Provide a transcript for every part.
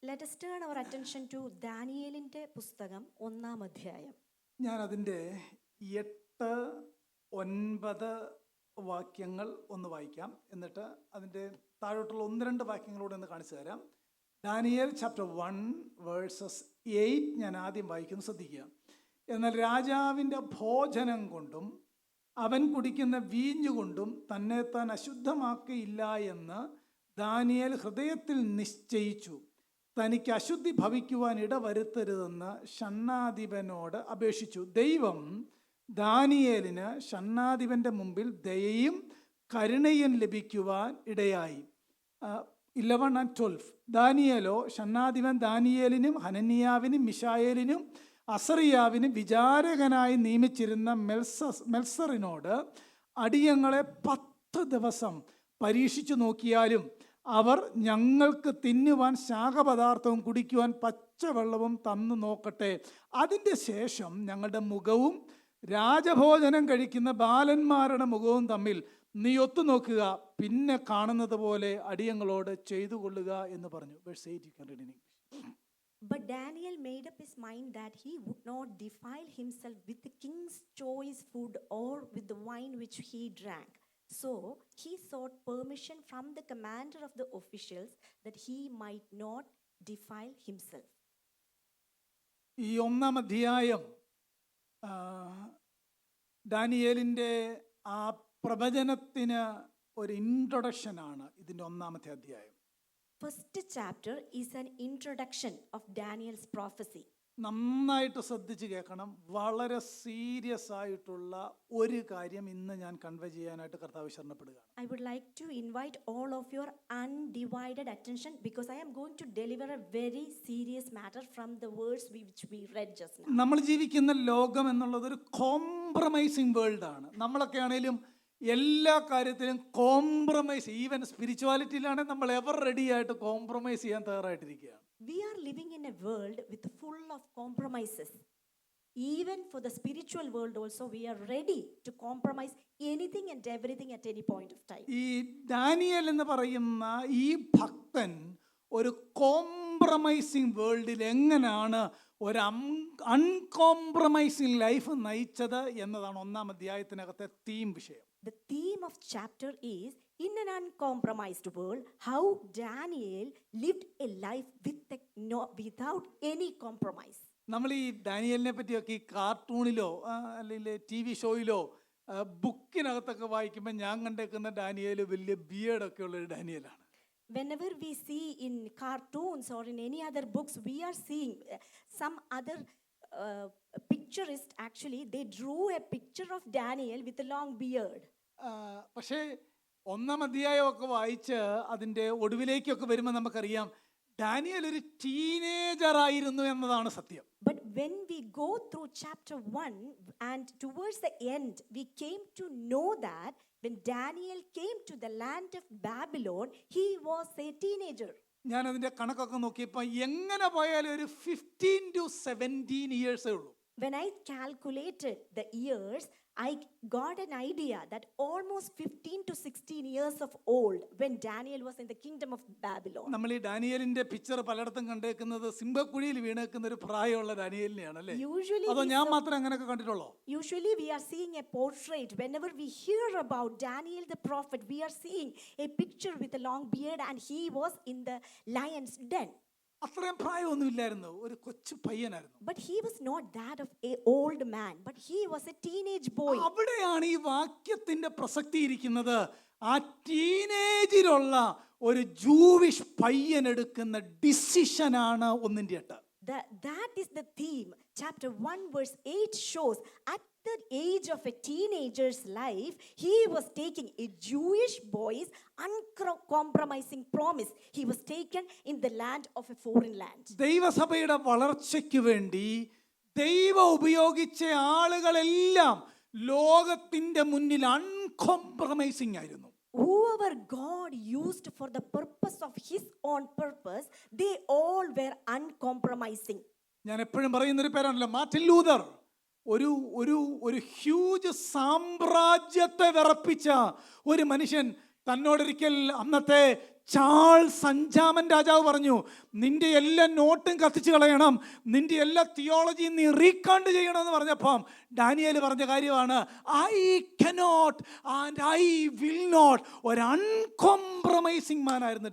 Let us turn our attention to ദാനിയേലിന്റെ പുസ്തകം 1-ാം അധ്യായം. ഞാൻ അതിൻ്റെ 8-9 വാക്യങ്ങൾ ഒന്ന് വായിക്കാം. എന്നിട്ട് അതിൻ്റെ താഴോട്ടുള്ള 1-2 വാക്യങ്ങളോട് ഒന്ന് കാണിച്ചു തരാം. ദാനിയേൽ ചാപ്റ്റർ 1 വേഴ്സസ് 8 ഞാൻ ആദ്യം വായിക്കുന്നു, ശ്രദ്ധിക്കുക. എന്നാൽ രാജാവിൻ്റെ ഭോജനം കൊണ്ടും അവൻ കുടിക്കുന്ന വീഞ്ഞുകൊണ്ടും തന്നെ താൻ അശുദ്ധമാക്കിയില്ല എന്ന് ദാനിയേൽ ഹൃദയത്തിൽ നിശ്ചയിച്ചു. തനിക്ക് അശുദ്ധി ഭവിക്കുവാൻ ഇടവരുത്തരുതെന്ന് ഷണ്ഡാധിപനോട് അപേക്ഷിച്ചു. ദൈവം ദാനിയേലിന് ഷണ്ഡാധിപൻ്റെ മുമ്പിൽ ദയയും കരുണയും ലഭിക്കുവാൻ ഇടയായി. 11 and 12. ദാനിയേലോ ഷണ്ഡാധിപൻ ദാനിയേലിനും ഹനന്യാവിനും മിശായേലിനും അസറിയാവിനും വിചാരകനായി നിയമിച്ചിരുന്ന മെൽസറിനോട് അടിയങ്ങളെ 10 ദിവസം പരീക്ഷിച്ചു നോക്കിയാലും അവർ ഞങ്ങൾക്ക് തിന്നുവാൻ ശാഖപദാർത്ഥവും കുടിക്കുവാൻ പച്ചവെള്ളവും തന്നു നോക്കട്ടെ. അതിൻ്റെ ശേഷം ഞങ്ങളുടെ മുഖവും രാജഭോജനം കഴിക്കുന്ന ബാലന്മാരുടെ മുഖവും തമ്മിൽ നീ ഒത്തുനോക്കുക, പിന്നെ കാണുന്നത് പോലെ അടിയങ്ങളോട് ചെയ്തു കൊള്ളുക എന്ന് പറഞ്ഞു. Verse 8 you can read in English. But Daniel made up his mind that he would not defile himself with the king's choice food or with the wine which he drank. So he sought permission from the commander of the officials that he might not defile himself. ഈ 1-ാം അധ്യായം ദാനിയേലിൻ്റെ ആ പ്രവചനത്തിന് ഒരു ഇൻട്രൊഡക്ഷനാണ്. ഇതിൻ്റെ 1-ാമത്തെ അധ്യായം. First chapter is an introduction of Daniel's prophecy. നന്നായിട്ട് ശ്രദ്ധിച്ച് കേൾക്കണം. വളരെ സീരിയസ് ആയിട്ടുള്ള ഒരു കാര്യം ഇന്ന് ഞാൻ കൺവേ ചെയ്യാനായിട്ട് കർത്താവ് ശരണപ്പെടുകയാണ്. I would like to invite all of your undivided attention because I am going to deliver a very serious matter from the words which we read just now. നമ്മൾ ജീവിക്കുന്ന ലോകം എന്നുള്ളത് ഒരു കോംപ്രമൈസിങ് വേൾഡ് ആണ്. നമ്മളൊക്കെ ആണെങ്കിലും എല്ലാ കാര്യത്തിലും കോംപ്രമൈസ്, ഈവൻ സ്പിരിച്വാലിറ്റിയിലാണെങ്കിൽ നമ്മൾ എവർ റെഡി ആയിട്ട് കോംപ്രമൈസ് ചെയ്യാൻ തയ്യാറായിട്ടിരിക്കുകയാണ്. We are living in a world with full of compromises. Even for the spiritual world also we are ready to compromise anything and everything at any point of time. ഈ Daniel എന്ന് പറയുന്ന ഈ ഭക്തൻ ഒരു compromising വേൾഡിൽ എങ്ങനെയാണ് ഒരു uncompromising life നയിച്ചത് എന്നതാണ് 1-ാം അധ്യായത്തിനകത്തെ തീം വിഷയം. The theme of chapter is in an uncompromised world how Daniel lived a life without any compromise. നമ്മൾ ഈ ഡാനിയേലിനെ പറ്റിയൊക്കെ ഈ കാർട്ടൂണിലോ അല്ലെങ്കിൽ TV ഷോയിലോ ബുക്കിനകത്തൊക്കെ വായിക്കുമ്പോൾ ഞാൻ കണ്ടേക്കുന്ന ഡാനിയേൽ വലിയ ബിയേർഡൊക്കെ ഉള്ള ഒരു ഡാനിയേലാണ്. Whenever we see in cartoons or in any other books, we are seeing some other picturist, actually they drew a picture of Daniel with a long beard. പക്ഷേ 1-ാം അധ്യായമൊക്കെ വായിച്ച് അതിൻ്റെ ഒടുവിലേക്കൊക്കെ വരുമ്പോൾ നമുക്കറിയാം ഡാനിയേൽ ഒരു ടീനേജർ ആയിരുന്നു എന്നതാണ് സത്യം. But when we go through chapter 1 and towards the end we came to know that when Daniel came to the land of Babylon he was a teenager. ഞാൻ അതിൻ്റെ കണക്കൊക്കെ നോക്കിയപ്പോൾ എങ്ങനെ പോയാലും ഒരു 15 to 17 ഇയേഴ്സേ ഉള്ളൂ. When I calculated the years, I got an idea that almost 15 to 16 years of old when Daniel was in the kingdom of Babylon. നമ്മൾ ഈ ഡാനിയേലിന്റെ പിക്ചർ പലയിടത്തും കണ്ടേക്കുന്നത് സിംഹക്കുഴിയിൽ വീണേക്കുന്ന ഒരു പ്രായമുള്ള ഡാനിയേലിനെയാണ് അല്ലേ? അതോ ഞാൻ മാത്രം അങ്ങനെയൊക്കെ കണ്ടിട്ടുള്ളൂ? Usually we are seeing a portrait. Whenever we hear about Daniel the prophet, we are seeing a picture with a long beard and he was in the lion's den. അത്രയും പ്രായമൊന്നും ഇല്ലായിരുന്നു, ഒരു കൊച്ചു പയ്യനായിരുന്നു. But he was not that of a old man, but he was a teenage boy. അവിടെയാണ് ഈ വാക്യത്തിന്റെ പ്രസക്തി ഇരിക്കുന്നത്. ആ ടീനേജിലുള്ള ഒരു ജൂവിഷ് പയ്യൻ എടുക്കുന്ന ഡിസിഷനാണ് 1-8. That is the theme. Chapter 1 verse 8 shows at the age of a teenager's life, he was taking a Jewish boy's uncompromising promise. He was taken in the land of a foreign land. ദൈവസഭയുടെ വളർച്ചയ്ക്ക് വേണ്ടി ദൈവം ഉപയോഗിച്ച ആളുകളെല്ലാം ലോകത്തിന്റെ മുന്നിൽ uncompromising ആയിരുന്നു. Whoever God used for the purpose of his own purpose, they all were uncompromising. ഞാൻ എപ്പോഴും പറയുന്നൊരു പേരാണല്ലോ മാർട്ടിൻ ലൂതർ. ഒരു ഒരു ഒരു ഹ്യൂജ് സാമ്രാജ്യത്തെ വിറപ്പിച്ച ഒരു മനുഷ്യൻ തന്നോടൊരിക്കൽ അന്നത്തെ ചാൾസ് അഞ്ചാമൻ രാജാവ് പറഞ്ഞു, നിന്റെ എല്ലാ നോട്ടും കത്തിച്ച് കളയണം, നിന്റെ എല്ലാ തിയോളജിയും നീ റീകൗണ്ട് ചെയ്യണമെന്ന് പറഞ്ഞപ്പം ഡാനിയേൽ പറഞ്ഞ കാര്യമാണ്, I cannot and I will not. ഒരു അൺകോംപ്രമൈസിങ് മാനായിരുന്നു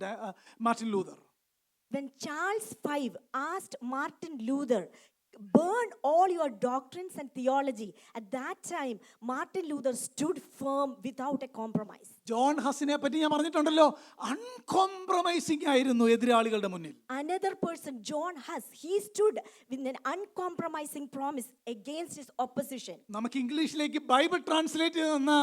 Martin Luther. When Charles V asked Martin Luther, burn all your doctrines and theology, at that time Martin Luther stood firm without a compromise. John ഹസിനെ പറ്റി ഞാൻ പറഞ്ഞിട്ടുണ്ടല്ലോ, uncompromising ആയിരുന്നു എതിരാളികളുടെ മുന്നിൽ. Another person, John Huss, he stood with an uncompromising promise against his opposition. നമുക്ക് ഇംഗ്ലീഷിലേക്ക് Bible translate ചെയ്യുന്ന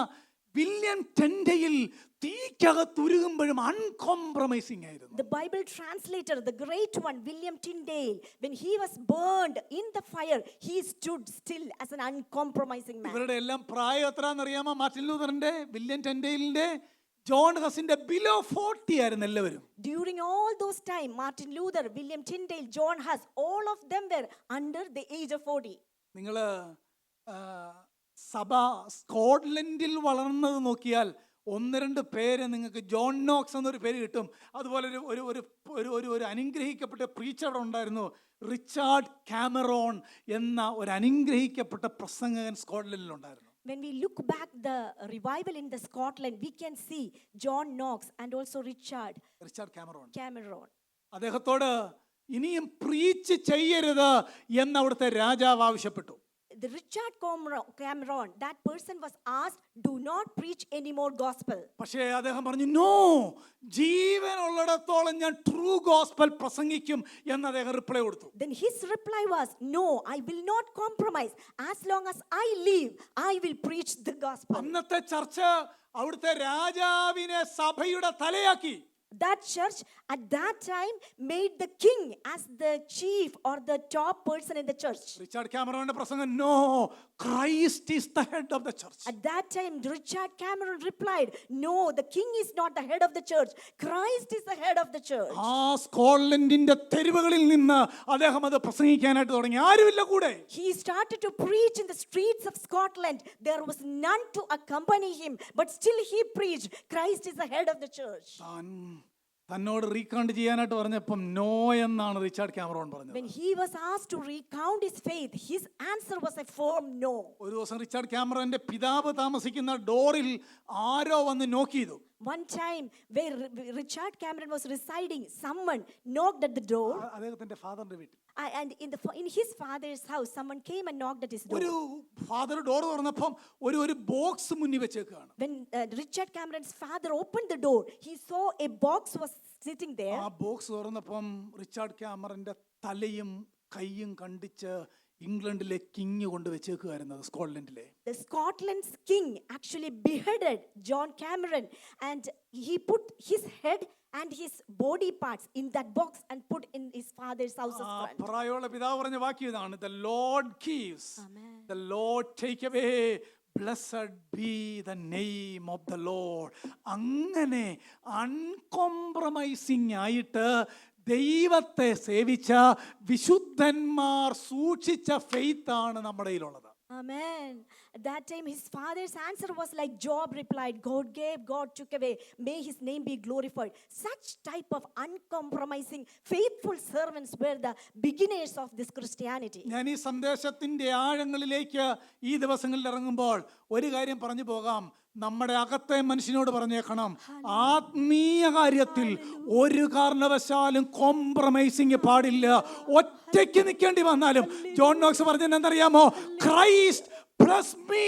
വില്യം ടെൻഡയിൽ തീക്കകത്തുരുകുമ്പോഴും അൺകോംപ്രമൈസിംഗ് ആയിരുന്നു. The Bible translator, the great one, William Tyndale, when he was burned in the fire, he stood still as an uncompromising man. ഇവരുടെ എല്ലാം പ്രായം എത്രയാണെന്നറിയാമോ? Martin ലൂതറിന്റെ, William ടെൻഡെയിലിന്റെ, John ഹസിന്റെ below 40 ആയിരുന്നു എല്ലാവരും. During all those time, Martin Luther, William Tyndale, John Huss, all of them were under the age of 40. നിങ്ങൾ സഭ സ്കോട്ട്ലൻഡിൽ വളർന്നത് നോക്കിയാൽ ഒന്ന് രണ്ട് പേര് നിങ്ങൾക്ക് ജോൺ നോക്സ് എന്നൊരു പേര് കിട്ടും. അതുപോലെ ഒരു ഒരു ഒരു ഒരു അനുഗ്രഹിക്കപ്പെട്ട പ്രീച്ചർ ഉണ്ടായിരുന്നു, റിച്ചാർഡ് കാമറോൺ എന്ന ഒരു അനുഗ്രഹിക്കപ്പെട്ട പ്രസംഗകൻ സ്കോട്ട്ലൻഡിലുണ്ടായിരുന്നു. When we look back the revival in the Scotland, we can see John Knox and also Richard Cameron. അദ്ദേഹത്തോട് ഇനിയും പ്രീച്ച് ചെയ്യരുത് എന്ന് അവിടുത്തെ രാജാവ് ആവശ്യപ്പെട്ടു. The Richard Cameron, that person was asked, do not preach any more gospel. പക്ഷേ അദ്ദേഹം പറഞ്ഞു, നോ, ജീവനുള്ളിടത്തോളം ഞാൻ ട്രൂ ഗോസ്പൽ പ്രസംഗിക്കും എന്ന് അദ്ദേഹം റിപ്ലൈ കൊടുത്തു. Then his reply was, no, I will not compromise. As long as I live, I will preach the gospel. അന്നത്തെ ചർച്ച അവിടുത്തെ രാജാവിനെ സഭയുടെ തലയാക്കി. That church at that time made the king as the chief or the top person in the church. Richard കാമറോന്റെ പ്രസംഗം, no, Christ is the head of the church. At that time Richard Cameron replied, no, the king is not the head of the church, Christ is the head of the church. ആ സ്കോട്ട്ലൻഡിന്റെ തെരുവുകളിൽ നിന്ന് അദ്ദേഹം അത് പ്രസംഗിക്കാനായിട്ട് തുടങ്ങി. ആരുമില്ല കൂടെ. He started to preach in the streets of Scotland. There was none to accompany him, but still he preached, Christ is the head of the church. തന്നോട് recount ചെയ്യാനായിട്ട് പറഞ്ഞപ്പം നോ എന്നാണ് റിച്ചാർഡ് കാമറോൺ പറഞ്ഞത്. When he was asked to recount his faith, his answer was a firm no. ഒരു ദിവസം Richard കാമറോന്റെ പിതാവ് താമസിക്കുന്ന ഡോറിൽ ആരോ വന്ന് നോക്ക് ചെയ്തു. One time where Richard Cameron was residing, someone knocked at the door. അദ്ദേഹത്തിന്റെ ഫാദറിന്റെ വീട്ടിൽ. And in his father's house, someone came and knocked at his door. ഒരു ഫാദർ ഡോർ തുറന്നപ്പം ഒരു ബോക്സ് മുന്നിൽ വെച്ചേക്കാണ്. When Richard Cameron's father opened the door, he saw a box was sitting there. ആ box തുറന്നപ്പം Richard കാമറന്റെ തലയും കൈയും കണ്ടിച്ച് ഇംഗ്ലണ്ടിലെ king കൊണ്ട് വെച്ചേക്കുമായിരുന്നത് സ്കോട്ട്ലൻഡിലെ. The Scotland's king actually beheaded John Cameron, and he put his head and his body parts in that box and put in his father's house of front. പ്രായമുള്ള പിതാവ് പറഞ്ഞ വാക്യം ഇതാണ്, the Lord gives, the Lord take away, blessed be the name of the Lord. അങ്ങനെ uncompromising ആയിട്ട് ദൈവത്തെ സേവിച്ച വിശുദ്ധന്മാർ സൂക്ഷിച്ച ഫെയ്ത്ത് ആണ് നമ്മുടെ കയ്യിലുള്ളത്. Amen. At that time his father's answer was like Job replied, God gave, God took away, may his name be glorified. Such type of uncompromising faithful servants were the beginners of this Christianity. ഞാൻ ഈ സന്ദേശത്തിന്റെ ആഴങ്ങളിലേക്ക് ഈ ദിവസങ്ങളിൽ ഇറങ്ങുമ്പോൾ ഒരു കാര്യം പറഞ്ഞു പോകാം. നമ്മുടെ അകത്തെ മനുഷ്യനോട് പറഞ്ഞേക്കണം, ആത്മീയ കാര്യത്തിൽ ഒരു കാരണവശാലും കോംപ്രമൈസിങ് പാടില്ല. ഒറ്റയ്ക്ക് നിൽക്കേണ്ടി വന്നാലും ജോൺ നോക്സ് പറഞ്ഞത് എന്തറിയാമോ? Christ plus me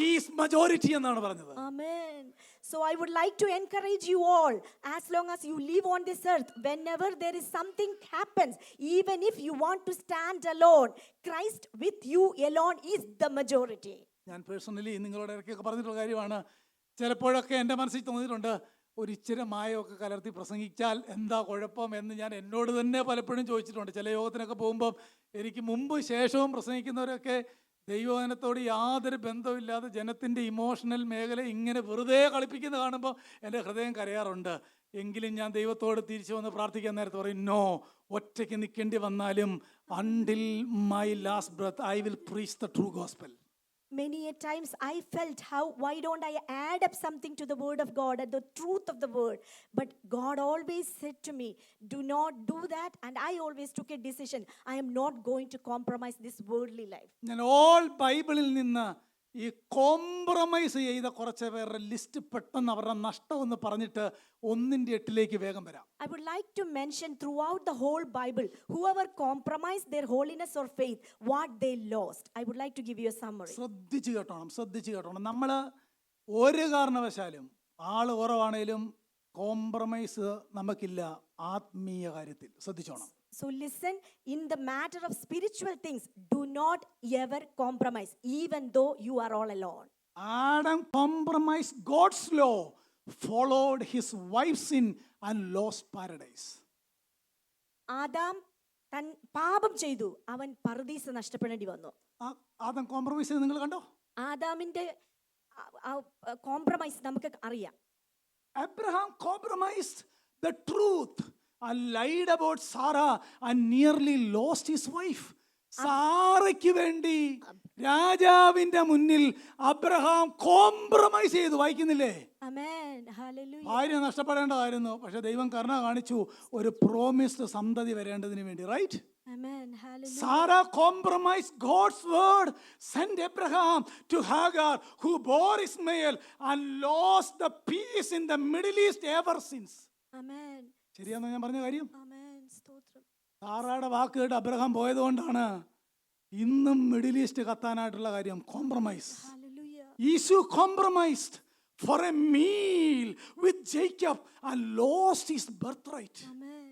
is majority എന്നാണ് പറഞ്ഞത്. Amen. So I would like to encourage you all, as long as you live on this earth, whenever there is something happens, even if you want to stand alone, Christ with you alone is the majority. ഞാൻ personally നിങ്ങളോട് ഇടയ്ക്കൊക്കെ പറഞ്ഞിട്ടുള്ള കാര്യമാണ്. ചിലപ്പോഴൊക്കെ എൻ്റെ മനസ്സിൽ തോന്നിയിട്ടുണ്ട്, ഒരു ഇച്ചിരി മായമൊക്കെ കലർത്തി പ്രസംഗിച്ചാൽ എന്താ കുഴപ്പം എന്ന് ഞാൻ എന്നോട് തന്നെ പലപ്പോഴും ചോദിച്ചിട്ടുണ്ട്. ചില യോഗത്തിനൊക്കെ പോകുമ്പം എനിക്ക് മുമ്പ് ശേഷവും പ്രസംഗിക്കുന്നവരൊക്കെ ദൈവവചനത്തോട് യാതൊരു ബന്ധമില്ലാതെ ജനത്തിൻ്റെ ഇമോഷണൽ മേഖല ഇങ്ങനെ വെറുതെ കളിപ്പിക്കുന്നത് കാണുമ്പോൾ എൻ്റെ ഹൃദയം കരയാറുണ്ട്. എങ്കിലും ഞാൻ ദൈവത്തോട് തിരിച്ചു വന്ന് പ്രാർത്ഥിക്കാൻ നേരത്ത് പറയും, നോ, ഒറ്റയ്ക്ക് നിൽക്കേണ്ടി വന്നാലും until my last breath I will preach the true gospel. Many a times I felt how, why don't I add up something to the word of God and the truth of the word? But God always said to me, do not do that. And I always took a decision. I am not going to compromise this worldly life. ഞാൻ all ബൈബിളിൽ നിന്ന് ഈ compromise ചെയ്ത കുറച്ച് പേരുടെ list പെട്ടെന്ന് അവരുടെ നഷ്ടം എന്ന് പറഞ്ഞിട്ട് 1:8 വേഗം വരാം. I would like to mention throughout the whole Bible, whoever compromised their holiness or faith, what they lost. I would like to give you a summary. ശ്രദ്ധിച്ച് കേട്ടോണം. നമ്മൾ ഒരു കാരണവശാലും ആള് കുറവാണേലും കോംപ്രമൈസ് നമുക്കില്ല ആത്മീയ കാര്യത്തിൽ. ശ്രദ്ധിച്ചോണം. So listen, in the matter of spiritual things, do not ever compromise, even though you are all alone. Adam compromised God's law, followed his wife's sin and lost paradise. Adam പാപം ചെയ്തു, അവൻ പർദീസ് നഷ്ടപ്പെടേണ്ടി വന്നു. Adam compromise ചെയ്ത് നിങ്ങൾ കണ്ടോ? ആദാമിന്റെ compromise നമുക്ക് അറിയാം. Abraham compromised the truth and lied about Sarah and nearly lost his wife. സാറയ്ക്ക് വേണ്ടി രാജാവിന്റെ മുന്നിൽ അബ്രഹാം കോംപ്രമൈസ് ചെയ്തു. വായിക്കുന്നില്ലേ? ആമേൻ, ഹല്ലേലൂയ. ഭാര്യ നഷ്ടപ്പെടേണ്ടതായിരുന്നു, പക്ഷെ ദൈവം കരുണ കാണിച്ചു, ഒരു പ്രോമിസ്ഡ് സന്തതി വരേണ്ടതിന് വേണ്ടി. Right? Amen, hallelujah. Sarah compromised God's word, sent Abraham to Hagar, who bore Ishmael and lost the peace in the Middle East ever since. ആമേൻ. ശരിയാണോ ഞാൻ പറഞ്ഞ കാര്യം? ആമേൻ, സ്തോത്രം. സാറയുടെ വാക്ക് കേട്ട് അബ്രഹാം പോയതുകൊണ്ടാണ് ഇന്നും മിഡിൽ ഈസ്റ്റ് കത്താനായിട്ടുള്ള കാര്യം. Compromise. Hallelujah. Esau compromised for a meal with Jacob and lost his birthright. Amen.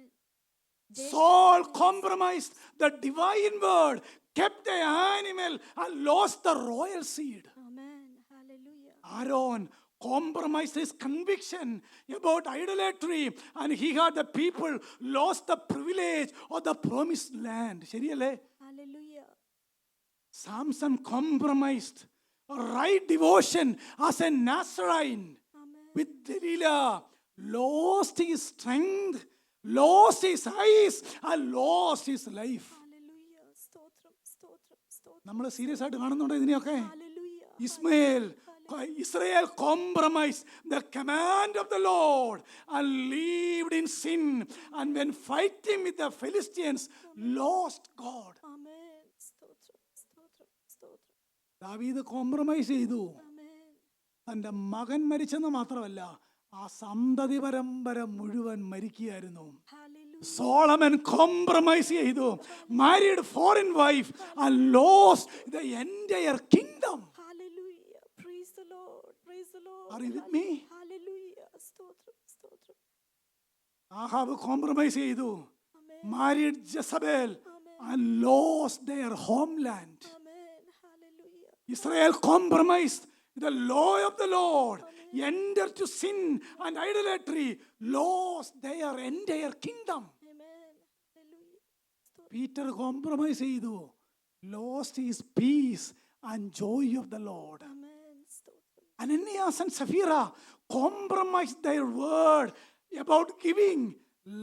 Saul compromised the divine word, kept the animal and lost the royal seed. Amen, hallelujah. Aaron compromised his conviction about idolatry and he had the people lost the privilege of the promised land. ശരിയല്ലേ? Hallelujah. Samson compromised right devotion as a Nazarene with Delilah, lost his strength, lost his eyes and lost his life. Hallelujah. സ്തോത്രം, സ്തോത്രം, സ്തോത്രം. നമ്മൾ serious ആയിട്ട് കാണുന്നുണ്ടോ ഇതിനെയൊക്കെ? Hallelujah. Israel compromised the command of the Lord and lived in sin, and when fighting with the Philistines lost God. ആമേൻ, സ്തോത്രം, സ്തോത്രം, സ്തോത്രം. ദാവീദ് കോംപ്രമൈസ് ചെയ്തു. ആമേൻ. തൻ്റെ മകൻ മരിച്ചെന്ന് മാത്രമല്ല, ആ സന്തതി പരമ്പര മുഴുവൻ മരിക്കുകയായിരുന്നു. ഹല്ലേലൂയ. Solomon compromise ചെയ്തു, married foreign wife and lost the entire kingdom. Hallelujah. Praise the Lord. Praise the Lord. Are you with me? Hallelujah. Stotram, stotram. Ahab compromise ചെയ്തു, Amen. married Jezebel Amen. and lost their homeland. Amen. Hallelujah. Israel compromised the law of the Lord, entered to sin and idolatry, lost their entire kingdom. Amen. Hallelujah. Stotram. Peter compromise ചെയ്തു, lost his peace and joy of the Lord. Amen. Stotram. Ananias and Sapphira compromised their word about giving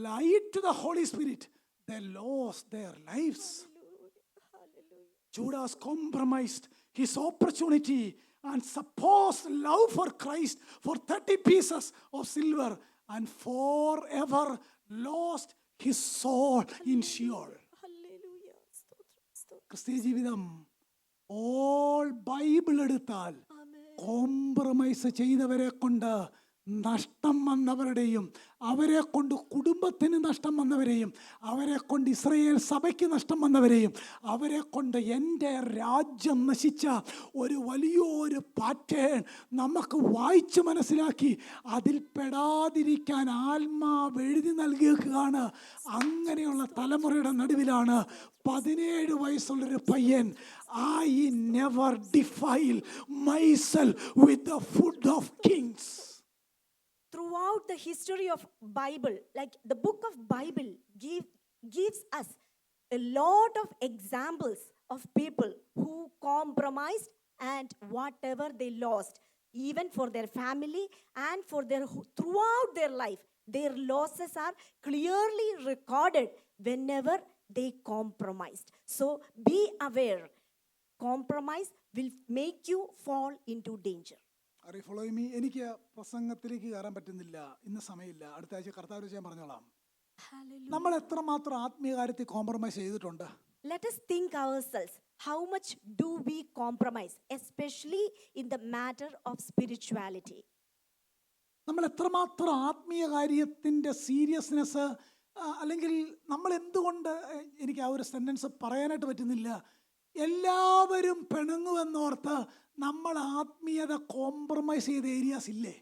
light to the Holy Spirit. They lost their lives. Hallelujah. Hallelujah. Judas compromised his opportunity and supposed love for Christ for 30 pieces of silver and forever lost his soul in Sheol. Hallelujah. Stotram. Stotram. ക്രിസ്തീയ ജീവിതം all Bible എടുത്താൽ Amen. Compromise ചെയ്തവരെ കൊണ്ട് നഷ്ടം വന്നവരുടെയും അവരെ കൊണ്ട് കുടുംബത്തിന് നഷ്ടം വന്നവരെയും അവരെ കൊണ്ട് ഇസ്രായേൽ സഭയ്ക്ക് നഷ്ടം വന്നവരെയും അവരെ കൊണ്ട് എൻ്റെ രാജ്യം നശിച്ച ഒരു വലിയൊരു പാറ്റേൺ നമുക്ക് വായിച്ച് മനസ്സിലാക്കി അതിൽ പെടാതിരിക്കാൻ ആത്മാവ് എഴുതി നൽകിയേക്കുകയാണ്. അങ്ങനെയുള്ള തലമുറയുടെ നടുവിലാണ് 17 വയസ്സുള്ളൊരു പയ്യൻ, I never defile myself with the food of kings. Throughout the history of Bible, like the book of Bible gives us a lot of examples of people who compromised and whatever they lost, even for their family and for their throughout their life, their losses are clearly recorded whenever they compromised. So be aware. compromise will make you fall into danger. Follow me. എനിക്ക് പ്രസംഗത്തിലേക്ക് കയറാൻ പറ്റുന്നില്ല, ഇന്ന് സമയമില്ല, അടുത്ത ആഴ്ച കർത്താവ് ഞാൻ പറഞ്ഞോളാം. Hallelujah. നമ്മൾ എത്രമാത്രം ആത്മീയ കാര്യത്തിൽ കോംപ്രമൈസ് ചെയ്തിട്ടുണ്ട്? Let us think ourselves, how much do we compromise, especially in the matter of spirituality? നമ്മൾ എത്രമാത്രം ആത്മീയ കാര്യത്തിൻ്റെ സീരിയസ്നെസ്, അല്ലെങ്കിൽ നമ്മൾ എന്തുകൊണ്ട്, എനിക്ക് ആ ഒരു സെൻറ്റൻസ് പറയാനായിട്ട് പറ്റുന്നില്ല, എല്ലാവരും പിണങ്ങുമെന്നോർത്ത് നമ്മൾ ആത്മീയത കോംപ്രമൈസ് ചെയ്ത ഏരിയാസ് ഇല്ലേ?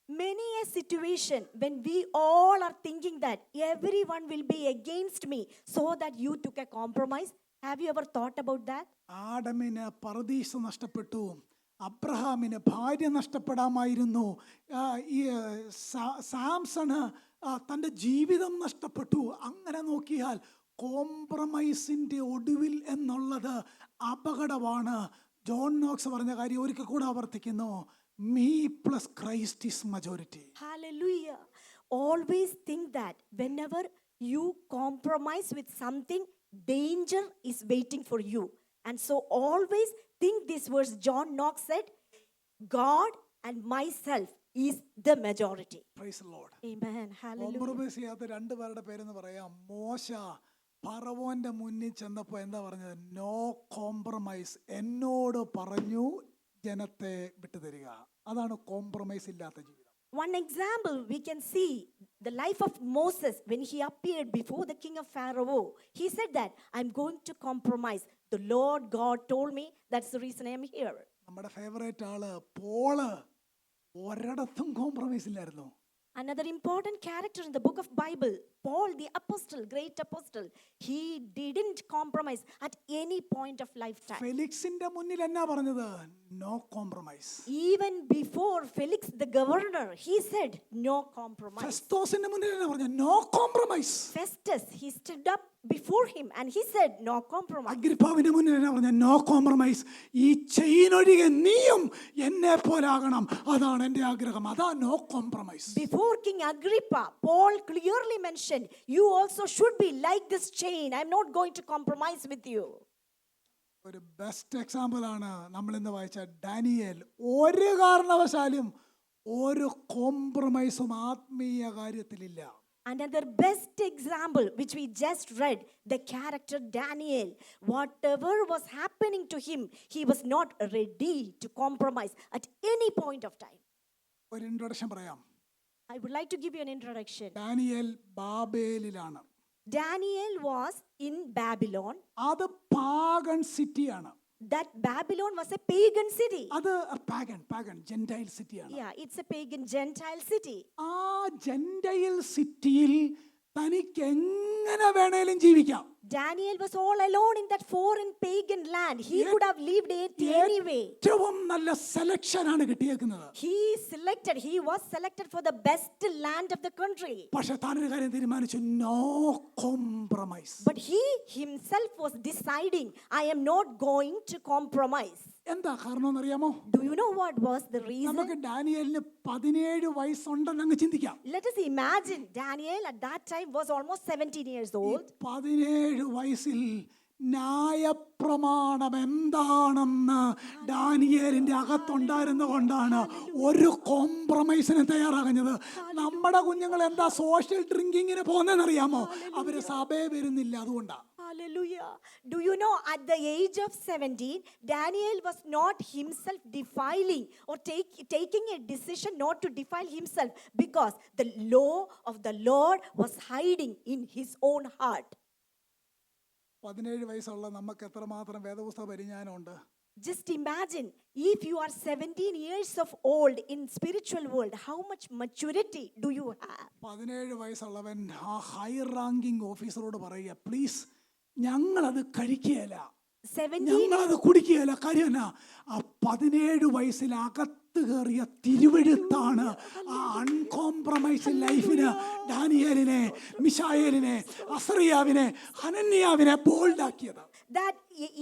Many a situation when we all are thinking that everyone will be against me, so that you took a compromise. Have you ever thought about that? ആദമിന് പറുദീസ നഷ്ടപ്പെട്ടു, അബ്രഹാമിന് ഭാര്യ നഷ്ടപ്പെടാമായിരുന്നു, ഈ സാംസണ് തൻ്റെ ജീവിതം നഷ്ടപ്പെട്ടു. അങ്ങനെ നോക്കിയാൽ കോംപ്രമൈസിൻ്റെ ഒടുവിൽ എന്നുള്ളത് അപകടമാണ്. ജോൺ നോക്സ് പറഞ്ഞ കാര്യം ഒരിക്കൽ കൂടെ ആവർത്തിക്കുന്നു, me plus Christ is majority. Hallelujah. Always think that whenever you compromise with something, danger is waiting for you. And so always think this verse John Knox said, God and myself is the majority. Praise the Lord. Amen. Hallelujah. Compromise ചെയ്യാത്ത രണ്ടുപേരുടെ പേരെന്ന് പറയാം. മോശ ഫറവോന്റെ മുന്നിൽ ചെന്നപ്പോൾ എന്താ പറഞ്ഞത്? നോ കോംപ്രമൈസ്, എന്നോട് പറഞ്ഞു ജനത്തെ വിട്ടുതരിക. അതാണ് കോംപ്രമൈസ് ഇല്ലാത്ത ജീവിതം. One example we can see the life of Moses when he appeared before the king of Pharaoh. He said that I'm going to compromise. The Lord God told me, that's the reason I am here. നമ്മുടെ favourite ആള് Paul ഒരിടത്തും compromise ഇല്ലായിരുന്നു. Another important character in the book of Bible, Paul the apostle, great apostle, he didn't compromise at any point of lifetime. ഫെലിക്സിന്റെ മുന്നിൽ എന്നാ പറഞ്ഞത്? No compromise. Even before Felix the governor, he said no compromise. ഫെസ്തോസിന്റെ മുന്നിൽ എന്നാ പറഞ്ഞത്? No compromise. Festus, he stood up before him and he said no compromise. അഗ്രിപ്പാവിന്റെ മുന്നിൽ എന്നാ പറഞ്ഞത്? No compromise. ഈ ചെയിൻ ഒഴികെ നീയും എന്നെ പോലാകണം, അതാണ് എൻ്റെ ആഗ്രഹം. അതാ no compromise. Before King Agrippa, Paul clearly mentioned, you also should be like this chain. I'm not going to compromise with you. ഒരു ബെസ്റ്റ് എക്സാമ്പിൾ ആണ് നമ്മൾ ഇന്ന് വായിച്ച ഡാനിയേൽ. ഒരു കാരണവശാലും ഒരു കോംപ്രമൈസും ആത്മീയ കാര്യത്തിലില്ല. Another best example which we just read, the character Daniel, whatever was happening to him, he was not ready to compromise at any point of time. ഒരു ഇൻട്രൊഡക്ഷൻ പറയാം. I would like to give you an introduction. Daniel ബാബേലിലാണ്. Daniel was in Babylon. അത് പാഗൺ സിറ്റിയാണ്. That Babylon was a pagan city. അത് പാഗൺ Gentile സിറ്റിയാണ്. Yeah, it's a pagan Gentile city. ആ Gentile സിറ്റിയിൽ തനിക്ക് എങ്ങനെ വേണേലും ജീവിക്കാം. Daniel was all alone in that foreign pagan land. He could have lived it anyway. ഏറ്റവും നല്ല സെലക്ഷൻ ആണ് കിട്ടിയേക്കുന്നത്. He was selected for the best land of the country. പക്ഷെ താനൊരു കാര്യം തീരുമാനിച്ചു, no compromise. But he himself was deciding, I am not going to compromise. എന്താ കാരണം എന്നറിയാമോ? Do you know what was the reason? നമുക്ക് ഡാനിയേലിന് 17 വയസ്സുണ്ടെന്ന് അങ്ങ് ചിന്തിക്കാം. Let us imagine Daniel at that time was almost 17 years old. 17 വയസ്സിൽ ന്യായപ്രമാണം എന്താണെന്ന് ഡാനിയേലിന്റെ അകത്തുണ്ടായിരുന്ന കൊണ്ടാണ് ഒരു കോംപ്രമൈസിന് തയ്യാറാകുന്നത്. നമ്മുടെ കുഞ്ഞുങ്ങൾ എന്താ സോഷ്യൽ ഡ്രിങ്കിങ്ങിന് പോകുന്നതെന്നറിയാമോ? അവര് സഭയെ വരുന്നില്ല, അതുകൊണ്ടാണ്. Hallelujah. Do you know at the age of 17, Daniel was not himself defiling or taking a decision not to defile himself, because the law of the Lord was hiding in his own heart. 17 വയസ്സുള്ള നമുക്ക് എത്രമാത്രം വേദപുസ്തക പരിജ്ഞാനമുണ്ട്? Just imagine, if you are 17 years of old in spiritual world, how much maturity do you have? 17 വയസ്സുള്ളവൻ ആ high ranking ഓഫീസറോട് പറയുക, please ഞങ്ങളത് കഴിക്കുകയില്ല, ഞങ്ങളത് കുടിക്കുകയില്ല. കാര്യം എന്നാ? ആ 17 വയസ്സിൽ അകത്ത് കയറിയ തിരുവെഴുത്താണ് ആ അൺകോംപ്രമൈസ് ലൈഫിന് ഡാനിയേലിനെ, മിശായേലിനെ, അസറിയാവിനെ, ഹനന്യാവിനെ ബോൾഡാക്കിയത്. That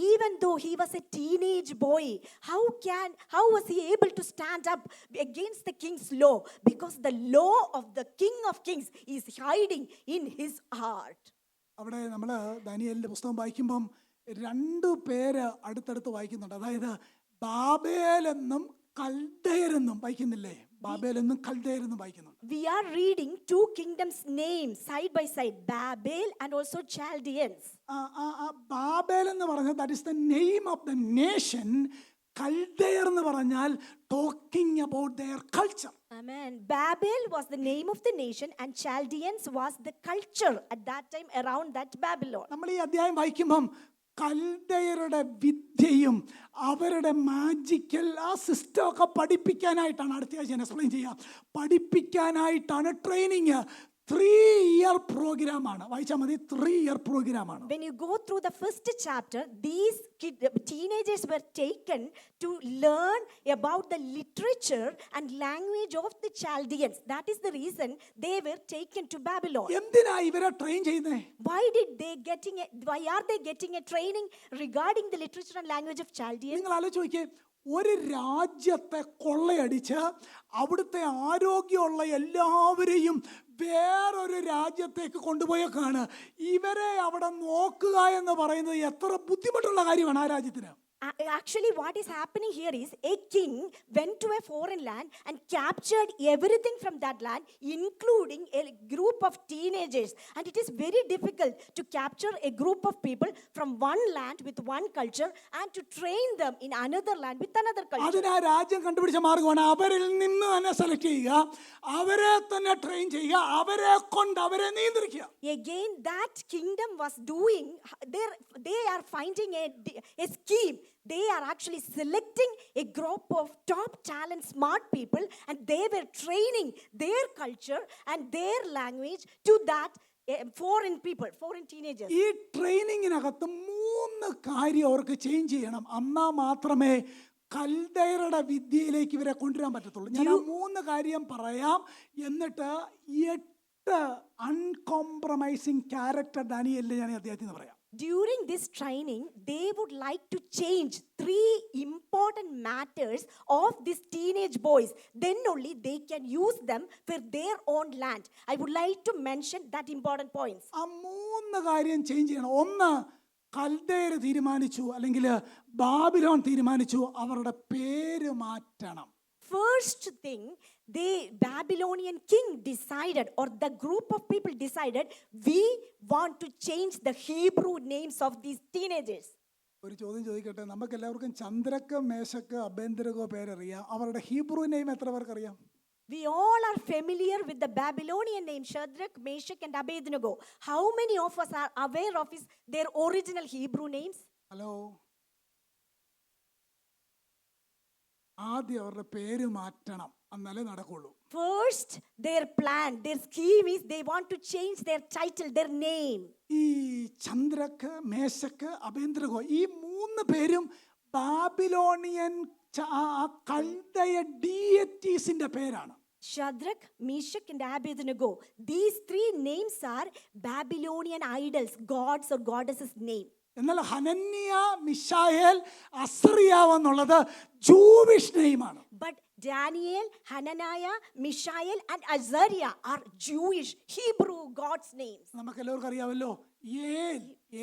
even though he was a teenage boy, how was he able to stand up against the king's law? Because the law of the King of Kings is hiding in his heart. അവിടെ നമ്മൾ ദാനിയേലിന്റെ പുസ്തകം വായിക്കുമ്പം രണ്ടു പേര് അടുത്തടുത്ത് വായിക്കുന്നുണ്ട്. അതായത് Babel എന്നും കൽദയരെന്നും വായിക്കുന്നില്ലേ? ബാബേൽ എന്നും കൽദയരെന്നും വായിക്കുന്നുണ്ട്. We are reading two kingdoms' names side by side, Babel and also Chaldeans. Babel എന്ന് പറഞ്ഞാൽ that is the name of the nation. കൽദയർ എന്ന് പറഞ്ഞാൽ talking about their culture. Amen. Babel was the name of the nation and Chaldeans was the culture at that time around that Babylon. നമ്മൾ ഈ അധ്യായം വായിക്കുമ്പം കൽദയരുടെ വിദ്യയും അവരുടെ മാജിക്കൽ ആ സിസ്റ്റം ഒക്കെ പഠിപ്പിക്കാനായിട്ടാണ്, അടുത്ത ആഴ്ച എക്സ്പ്ലെയിൻ ചെയ്യാം, പഠിപ്പിക്കാനായിട്ടാണ് ട്രെയിനിങ്. 3-year പ്രോഗ്രാമാണ്. വായിച്ചാൽ മതി, 3-year പ്രോഗ്രാമാണ്. When you go through the first chapter, these teenagers were taken to learn about the literature and language of the Chaldeans. That is the reason they were taken to Babylon. എന്തിനാ ഇവരെ train ചെയ്യുന്നേ? Why are they getting a training regarding the literature and language of Chaldeans? നിങ്ങൾ ആലോചിച്ച് നോക്കിയേ, ഒരു രാജ്യത്തെ കൊള്ളയടിച്ച് അവിടുത്തെ ആരോഗ്യമുള്ള എല്ലാവരെയും വേറൊരു രാജ്യത്തേക്ക് കൊണ്ടുപോയേക്കാണ്. ഇവരെ അവിടെ നോക്കുക എന്ന് പറയുന്നത് എത്ര ബുദ്ധിമുട്ടുള്ള കാര്യമാണ് ആ രാജ്യത്തിന്. Actually, what is happening here is a king went to a foreign land and captured everything from that land, including a group of teenagers. And it is very difficult to capture a group of people from one land with one culture and to train them in another land with another culture. അതിന് ആ രാജ്യം കണ്ടുപിടിച്ച മാർഗമാണ് അവരിൽ നിന്ന് തന്നെ select ചെയ്യുക, അവരെ തന്നെ ട്രെയിൻ ചെയ്യുക, അവരെ കൊണ്ട് അവരെ നിയന്ത്രിക്കുക. Again, that kingdom was doing, they are finding a scheme. They are actually selecting a group of top talent, smart people, and they were training their culture and their language to that foreign people, foreign teenagers. ഈ ട്രെയിനിങ്ങിനകത്ത് 3 കാര്യം അവർക്ക് change ചെയ്യണം. എന്നാൽ മാത്രമേ കൽദയരുടെ വിദ്യയിലേക്ക് ഇവരെ കൊണ്ടുവരാൻ പറ്റത്തുള്ളൂ. ഞാൻ 3 കാര്യം പറയാം, എന്നിട്ട് 8 അൺകോംപ്രമൈസിങ് ക്യാരക്ടർ ഡാനിയേലിനെ ഞാൻ അദ്ദേഹത്തിന് നിന്ന് പറയാം. During this training, they would like to change 3 important matters of these teenage boys. Then only they can use them for their own land. I would like to mention that important points. ആ 3 കാര്യം change ചെയ്യണം. ഒന്ന്, കൽദയർ തീരുമാനിച്ചു, അല്ലെങ്കിൽ Babylon തീരുമാനിച്ചു, അവരുടെ പേര് മാറ്റണം. First thing, the Babylonian king decided, or the group of people decided, we want to change the Hebrew names of these teenagers. ഒരു ചോദ്യം ചോദിക്കട്ടെ, നമുക്ക് എല്ലാവർക്കും ചന്ദ്രക്ക്, മേശക്ക്, അബേദ്നെഗോ പേരറിയാം. അവരുടെ ഹീബ്രു നെയിം എത്ര പേർക്ക് അറിയാം? We all are familiar with the Babylonian name Shadrach, Meshach and Abednego. How many of us are aware of their original Hebrew names? Hello, ആദ്യം അവരുടെ പേര് മാറ്റണം, എന്നാലേ നടക്കുള്ളൂ. First, their plan, their scheme is they want to change their title, their name. ഈ ചന്ദ്രക്ക്, മേശക്ക്, Abednego ഈ 3 പേരും Babylonian കൽദയ ഡീയറ്റീസിന്റെ പേരാണ്. Shadrach, Meshach and Abednego. These 3 names are Babylonian idols, gods or goddesses' name. എന്നാൽ ഹനന്യ, മിശായേൽ, അസറിയാവ് എന്നുള്ളത് Jewish നെയിമാണ്. But Daniel, Hananiah, Mishael and Azariah are Jewish, Hebrew gods' names. നമുക്ക് എല്ലാവർക്കും അറിയാമല്ലോ,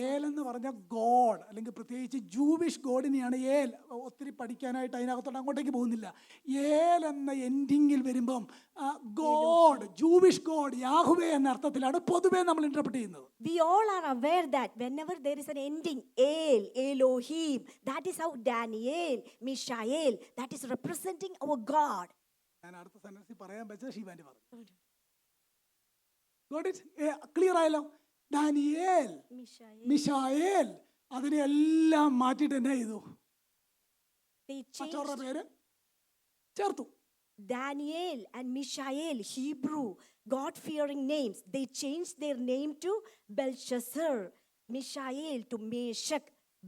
ഏൽ എന്ന് പറഞ്ഞ ഗോഡ്, അല്ലെങ്കിൽ പ്രത്യേകിച്ച് ജൂവിഷ് ഗോഡിനെയാണ് ഏൽ. ഒത്തിരി പഠിക്കാനായിട്ട് അതിനകത്തോട്ട് അങ്ങോട്ടേക്ക് പോകുന്നില്ല. ഏൽ എന്ന എൻഡിങ്ങിൽ വരുമ്പം ഗോഡ്, ജൂവിഷ് ഗോഡ്, യാഹുവേ എന്ന അർത്ഥത്തിലാണ് പൊതുവേ നമ്മൾ ഇന്റർപ്രറ്റ് ചെയ്യുന്നത്. We all are aware that whenever there is an ending, El, Elohim, that is how Daniel, Mishael, that is representing our God. ഞാൻ അടുത്ത സെന്റൻസിൽ പറയാൻ വെച്ചത് ശിവാനി പറഞ്ഞു. ക്ലിയർ ആയല്ലോ? ദാനിയേൽ, മിശായേൽ, അതിനെല്ലാം മാറ്റിയിട്ട് എന്നാ ചെയ്തു? മറ്റവരുടെ പേര് ചേർത്തു. Daniel and Mishael, Hebrew, God-fearing names. They changed their name to Belshazzar, Mishael to Meshach,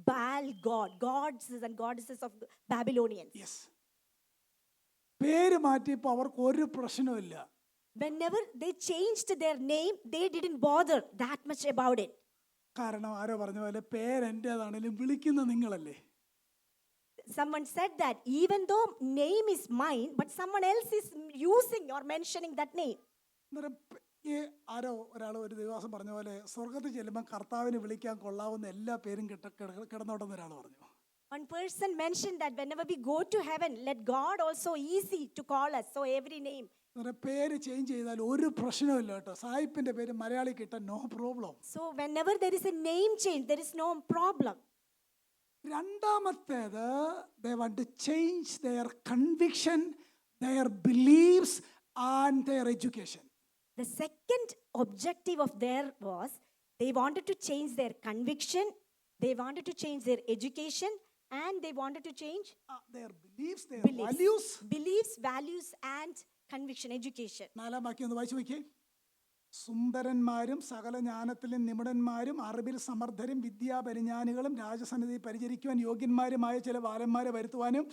Baal God, gods and goddesses of the Babylonians. Yes. പേര് മാറ്റിയപ്പോൾ അവർക്ക് ഒരു പ്രശ്നമില്ല. Whenever they changed their name, they didn't bother that much about it. കാരണം ആരോ പറഞ്ഞ പോലെ പേരെൻ്റെതാണെങ്കിലും വിളിക്കുന്ന നിങ്ങളല്ലേ. Someone said that even though name is mine, but someone else is using or mentioning that name. ഈ ആരോ ഒരാൾ ഒരു ദിവസം പറഞ്ഞ പോലെ സ്വർഗത്തിൽ ചെല്ലുമ്പോൾ കർത്താവിനെ വിളിക്കാൻ കൊള്ളാവുന്ന എല്ലാ പേരും കിടന്നോട്ടെന്ന് ഒരാൾ പറഞ്ഞു. One person mentioned that whenever we go to heaven, let God also easy to call us. So every name. പേര് ചേഞ്ച് ചെയ്താൽ ഒരു പ്രശ്നമില്ല കേട്ടോ. സായിപ്പിന്റെ പേര് മലയാളി കിട്ടാൻ no problem. So whenever there is a name change, there is no problem. രണ്ടാമത്തേത്, they want to change their conviction, their beliefs and their education. The second objective of their was they wanted to change their conviction, they wanted to change their education, and they wanted to change Their beliefs, their values. Beliefs, values, and conviction, education. നാലാം വാക്യം ഒന്ന് വായിച്ചു നോക്കിയേ. സുന്ദരന്മാരും സകല ജ്ഞാനത്തിലും നിപുണന്മാരും അറിവിൽ സമർത്ഥരും വിദ്യാപരിജ്ഞാനികളും രാജസന്നിധി പരിചരിക്കുവാൻ യോഗ്യന്മാരുമായ ചില ബാലന്മാരെ വരുത്തുവാനും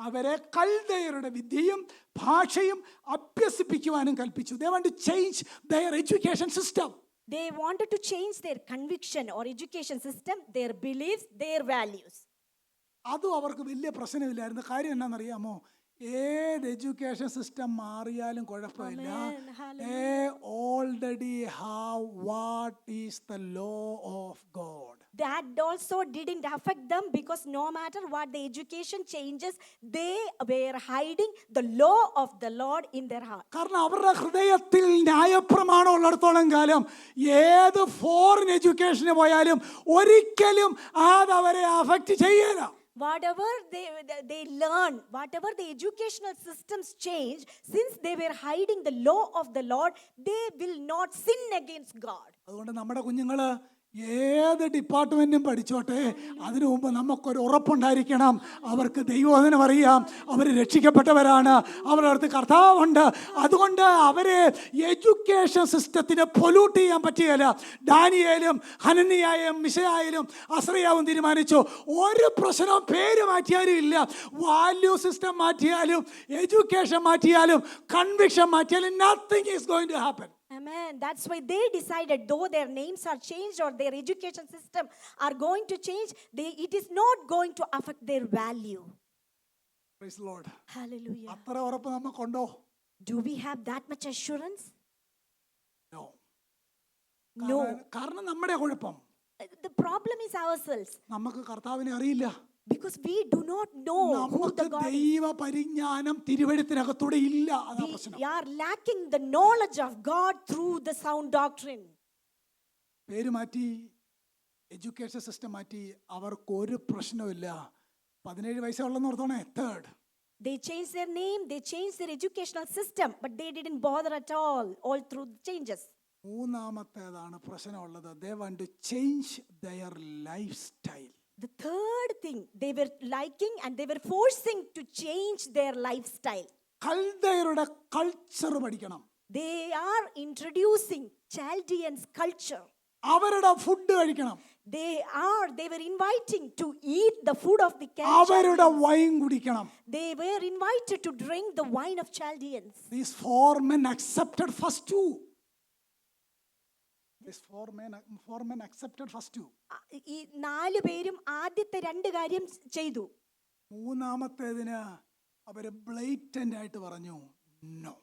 അവരെ കൽദയരുടെ വിദ്യയും ഭാഷയും അഭ്യസിപ്പിക്കുവാനും കൽപ്പിച്ചു. They want to change their education system. They wanted to change their conviction or education system, their beliefs, their values. അതും അവർക്ക് വലിയ പ്രശ്നമില്ലായിരുന്നു. കാര്യം എന്നാണെന്നറിയാമോ? ഏത് എഡ്യൂക്കേഷൻ സിസ്റ്റം മാറിയാലും കുഴപ്പമില്ല. They already have what is the law of God. That also didn't affect them because no matter what the education changes, they were hiding the law of the Lord in their heart. കാരണം അവരുടെ ഹൃദയത്തിൽ ന്യായപ്രമാണം ഉള്ളിടത്തോളം കാലം ഏത് foreign എഡ്യൂക്കേഷന് പോയാലും ഒരിക്കലും അത് അവരെ അഫക്റ്റ് ചെയ്യില്ല. Whatever they learn, whatever the educational systems change, since they were hiding the law of the Lord, they will not sin against God. അതുകൊണ്ട് നമ്മുടെ കുഞ്ഞുങ്ങള് ഏത് ഡിപ്പാർട്ട്മെന്റും പഠിച്ചോട്ടെ, അതിനു മുമ്പ് നമുക്കൊരു ഉറപ്പുണ്ടായിരിക്കണം. അവർക്ക് ദൈവവചനം അറിയാം, അവർ രക്ഷിക്കപ്പെട്ടവരാണ്, അവരുടെ അടുത്ത് കർത്താവുണ്ട്. അതുകൊണ്ട് അവരെ എഡ്യൂക്കേഷൻ സിസ്റ്റത്തിന് പൊല്യൂട്ട് ചെയ്യാൻ പറ്റുകയില്ല. ദാനിയേലും ഹനനിയായും മിശയായാലും അസ്രയാവും തീരുമാനിച്ചു, ഒരു പ്രശ്നവും പേര് മാറ്റിയാലും ഇല്ല. വാല്യൂ സിസ്റ്റം മാറ്റിയാലും എഡ്യൂക്കേഷൻ മാറ്റിയാലും കൺവിക്ഷൻ മാറ്റിയാലും nothing is going to happen. Amen. That's why they decided, though their names are changed or their education system are going to change, it is not going to affect their value. Praise the Lord. Hallelujah. അത്ര ഉറപ്പ് നമുക്കുണ്ടോ? Do we have that much assurance? No. No. കാരണം നമ്മുടെ കുഴപ്പം, The problem is ourselves. നമുക്ക് കർത്താവിനെ അറിയില്ല. Because we do not know who നമുക്ക് the God is. ദൈവ പരിജ്ഞാനം തിരുവെഴുത്തിനകത്തൂടെ ഇല്ല. അതാ പ്രശ്നം. We are lacking the knowledge of God through the sound doctrine. പേര് മാറ്റി, എഡ്യൂക്കേഷൻ സിസ്റ്റം മാറ്റി, അവർക്കൊരു പ്രശ്നമില്ല. 17 വയസ്സുള്ളെന്ന് ഓർത്തോണേ. Third, They changed their name, they changed their educational system, but they didn't bother at all through the changes. മൂന്നാമത്തേതാണ് പ്രശ്നമുള്ളത്. They want to change their lifestyle. The third thing, they were liking and they were forcing to change their lifestyle. കൽദയരുടെ culture പഠിക്കണം. They are introducing Chaldeans culture. അവരുടെ food കഴിക്കണം. They were inviting to eat the food of the അവരുടെ Chaldeans. Wine കുടിക്കണം. They were invited to drink the wine of Chaldeans. These four men accepted first two. These four men accepted first two. ഈ 4 പേരും ആദ്യത്തെ 2 കാര്യം ചെയ്തു. മൂന്നാമത്തേതിന് അവര് ബ്ലേറ്റന്റ് ആയിട്ട് പറഞ്ഞു no.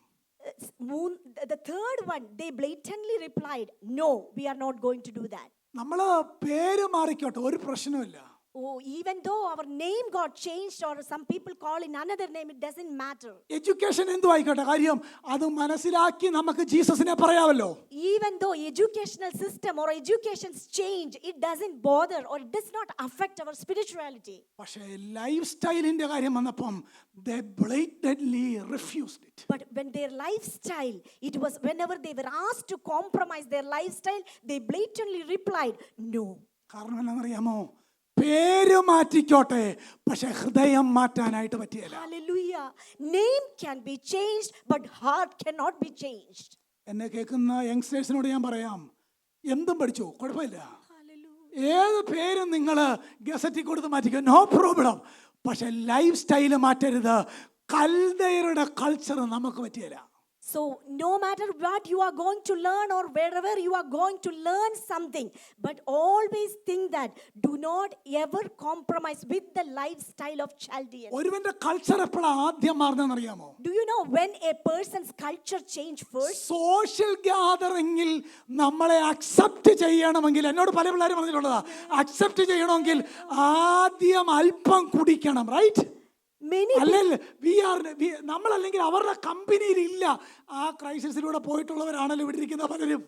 The third one, they blatantly replied, no, we are not going to do that. നമ്മള് പേര് മാറിക്കോട്ടെ, ഒരു പ്രശ്നമില്ല. Oh, even though our name got changed or some people call in another name, it doesn't matter. Education എന്തു ആയിക്കോട്ടെ, കാര്യം അത് മനസ്സിലാക്കി നമുക്ക് ജീസസിനെ പറയാമല്ലോ. Even though educational system or education's change, it doesn't bother or it does not affect our spirituality. പക്ഷേ life സ്റ്റൈലിന്റെ കാര്യം വന്നപ്പം they blatantly refused it. But when their lifestyle, it was whenever they were asked to compromise their lifestyle, they blatantly replied, no. കാരണം എന്താണെന്നറിയാമോ? പേര് മാറ്റിക്കോട്ടെ, പക്ഷെ ഹൃദയം മാറ്റാനായിട്ട് പറ്റിയല്ല. Hallelujah. Name can be changed, but heart cannot be changed. എന്നെ കേൾക്കുന്ന യങ്സ്റ്റേഴ്സിനോട് ഞാൻ പറയാം, എന്തും പഠിച്ചോ, കുഴപ്പമില്ല. Hallelujah. ഏത് പേരും നിങ്ങൾ ഗസറ്റിൽ കൊടുത്ത് മാറ്റിക്കോ, നോ പ്രോബ്ലം. പക്ഷെ ലൈഫ് സ്റ്റൈല് മാറ്റരുത്. കൽദയരുടെ കൾച്ചർ നമുക്ക് പറ്റിയല്ല. So, no matter what you are going to learn or wherever you are going to learn something, but always think that do not ever compromise with the lifestyle of Chaldean. ഒരുവന്റെ culture എപ്പോഴാണ് ആദ്യം മാറുന്നതെന്ന് അറിയാമോ? Do you know when a person's culture change first? Social ഗ്യാതറിംഗിൽ നമ്മളെ accept ചെയ്യണമെങ്കിൽ, എന്നോട് പല പിള്ളേരും പറഞ്ഞിട്ടുള്ളതാ, അക്സെപ്റ്റ് ചെയ്യണമെങ്കിൽ ആദ്യം അല്പം കുടിക്കണം, റൈറ്റ്? Many അല്ലെങ്കിൽ നമ്മളല്ലെങ്കിൽ അവരുടെ കമ്പനിയിൽ ഇല്ല. ആ ക്രൈസിസിലൂടെ പോയിട്ടുള്ളവരാണല്ലോ ഇവിടെ ഇരിക്കുന്ന പലരും.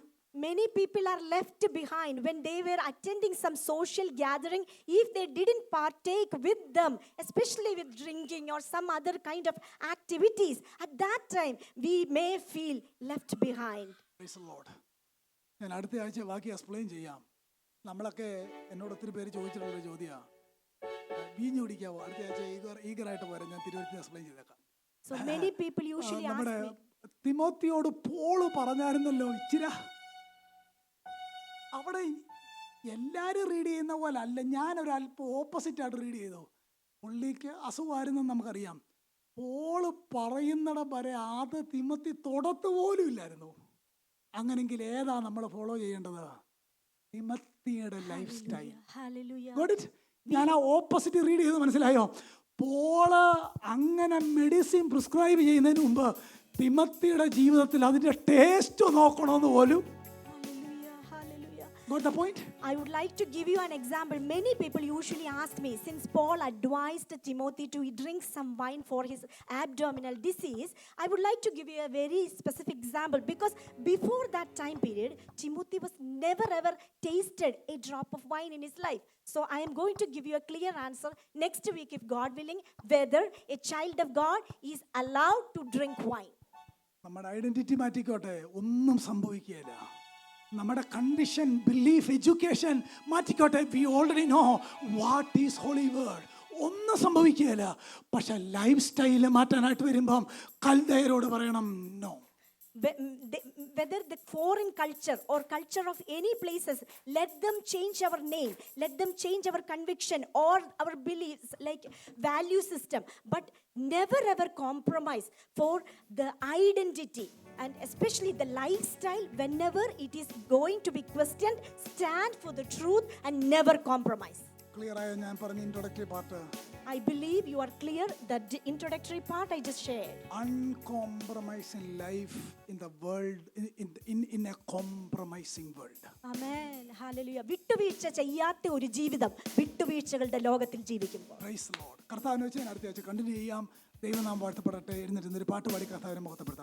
Many people are left behind when they were attending some social gathering. If they didn't partake with them, especially with drinking or some other kind of activities, at that time we may feel left behind. Praise the Lord. ഞാൻ അടുത്ത ആഴ്ച ബാക്കി explain ചെയ്യാം. നമ്മളൊക്കെ എന്നോട് ഒത്തിരി പേര് ചോദിച്ചിട്ടുള്ള ചോദ്യമാണ്, വീഞ്ഞു കുടിക്കാവോ? അടുത്ത ആഴ്ച ഈഗറായിട്ട് പോരാ, ഞാൻ തിരുവനന്തപുരത്ത് എക്സ്പ്ലെയിൻ ചെയ്തേക്കാം. So many people usually ask നമ്മുടെ me. തിമോത്തിയോട് പോള് പറഞ്ഞായിരുന്നല്ലോ ഇച്ചിര. അവിടെ എല്ലാവരും റീഡ് ചെയ്യുന്ന പോലെ അല്ല, ഞാനൊരു അല്പം ഓപ്പോസിറ്റായിട്ട് റീഡ് ചെയ്തു. പുള്ളിക്ക് അസുഖമായിരുന്നെന്ന് നമുക്കറിയാം. പോള് പറയുന്നിടം വരെ അത് തിമോത്തി തൊടത്ത് പോലും ഇല്ലായിരുന്നു. അങ്ങനെങ്കിൽ ഏതാ നമ്മൾ ഫോളോ ചെയ്യേണ്ടത്? തിമോത്തിയുടെ ലൈഫ് സ്റ്റൈൽ. Hallelujah. ഞാൻ ആ ഓപ്പോസിറ്റ് റീഡ് ചെയ്ത് മനസ്സിലായോ? പോള് അങ്ങനെ മെഡിസിൻ പ്രിസ്ക്രൈബ് ചെയ്യുന്നതിന് മുമ്പ് തിമോത്തിയുടെ ജീവിതത്തിൽ അതിൻ്റെ ടേസ്റ്റ് നോക്കണമെന്ന് പോലും. Hallelujah. Got the point? I would like to give you an example. Many people usually ask me, since Paul advised Timothy to drink some wine for his abdominal disease, I would like to give you a very specific example, because before that time period, Timothy was never ever tasted a drop of wine in his life. So I am going to give you a clear answer next week, if God willing, whether a child of God is allowed to drink wine. നമ്മുടെ identity മാറ്റിക്കോട്ടെ, ഒന്നും സംഭവിക്കുകയില്ല. നമ്മുടെ condition, belief, education മാറ്റിക്കോട്ടെ, we already know what is holy word. ഒന്നും സംഭവിക്കുകയില്ല. പക്ഷെ lifestyle മാറ്റാനായിട്ട് വരുമ്പം കൽദയരോട് പറയണം no. Whether the foreign culture or culture of any places, let them change our name, let them change our conviction or our beliefs, like value system, but never ever compromise for the identity and especially the lifestyle. Whenever it is going to be questioned, stand for the truth and never compromise. Clear ആയോ ഞാൻ പറഞ്ഞ introductory part? I believe you are clear. The introductory part I just shared. Uncompromising life in the world, in a compromising world. Amen. Hallelujah. വിട്ടുവീഴ്ച ചെയ്യാത്ത ഒരു ജീവിതം വിട്ടുവീഴ്ചകളുടെ ലോകത്തിൽ ജീവിക്കുമ്പോൾ. Praise the Lord. കർത്താവിനെ വെച്ച് ഞാൻ അടുത്ത ആഴ്ച കണ്ടിന്യൂ ചെയ്യാം. ദൈവനാമം വാഴ്ത്തപ്പെടട്ടെ. ഇരുന്നിട്ട് ഒരു പാട്ട് പാടി കർത്താവിനെ മുഖത്തപ്പെടുത്താം.